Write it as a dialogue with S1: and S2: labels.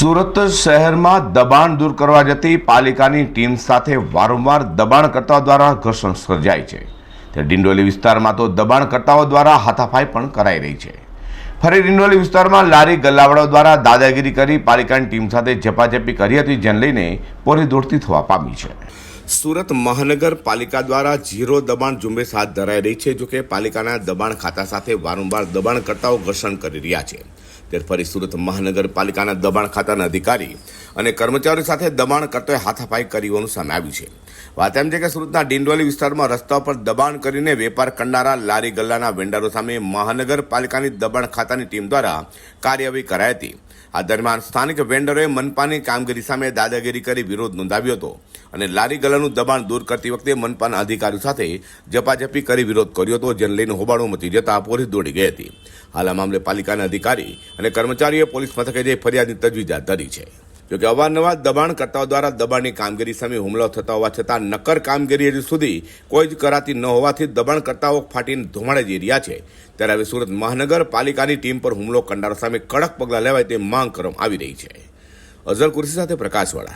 S1: સુરત શહેરમાં દબાણ દૂર કરવા જતી પાલિકાની ટીમ સાથે વારંવાર દબાણકર્તાઓ દ્વારા ઘર્ષણ સર્જાય છે। ત્યારે ડિંડોલી વિસ્તારમાં તો દબાણકર્તાઓ દ્વારા હાથાપાઈ પણ કરાઈ રહી છે। ફરી ડિંડોલી વિસ્તારમાં લારી ગલ્લાવાળાઓ દ્વારા દાદાગીરી કરી પાલિકાની ટીમ સાથે ઝપાઝપી કરી હતી, જેને લઈને પોલીસ દોડતી થવા પામી છે। સુરત મહાનગરપાલિકા દ્વારા ઝીરો દબાણ ઝુંબેશ હાથ ધરાઈ રહી છે। જોકે પાલિકાના દબાણ ખાતા સાથે વારંવાર દબાણકર્તાઓ ઘર્ષણ કરી રહ્યા છે। ત્યારે ફરી સુરત મહાનગરપાલિકાના દબાણ ખાતાના અધિકારી અને કર્મચારીઓ સાથે દબાણકર્તાઓએ હાથાપાઈ કરી હોવાનું સામે આવ્યું છે। વાત એમ છે કે સુરતના ડિંડોલી વિસ્તારમાં રસ્તા પર દબાણ કરીને વેપાર કરનારા લારી ગલ્લાના વેન્ડરો સામે મહાનગરપાલિકાની દબાણ ખાતાની ટીમ દ્વારા કાર્યવાહી કરાઈ હતી। આ દરમિયાન સ્થાનિક વેન્ડરોએ મનપાની કામગીરી સામે દાદાગીરી કરી વિરોધ નોંધાવ્યો હતો અને લારી ગલ્લાનું દબાણ દૂર કરતી વખતે મનપાના અધિકારીઓ સાથે ઝપાઝપી કરી વિરોધ કર્યો હતો, જેને લઈને હોબાળો મચી જતા પોલીસ દોડી ગઈ હતી। હાલ આ મામલે પાલિકાના અધિકારી અને કર્મચારીઓએ પોલીસ મથકે જઈ ફરિયાદની તજવીજ હાથ ધરી છે। જોકે અવારનવાર દબાણકર્તાઓ દ્વારા દબાણની કામગીરી સામે હુમલો થતા હોવા છતાં નક્કર કામગીરી હજુ સુધી કોઈ જ કરાતી ન હોવાથી દબાણકર્તાઓ ફાટીને ધુમાડે જઈ રહ્યા છે। ત્યારે હવે સુરત મહાનગરપાલિકાની ટીમ પર હુમલો કરનારા સામે કડક પગલાં લેવાય તે માંગ કરવામાં આવી રહી છે। અઝર કુરેશી સાથે પ્રકાશવાળા।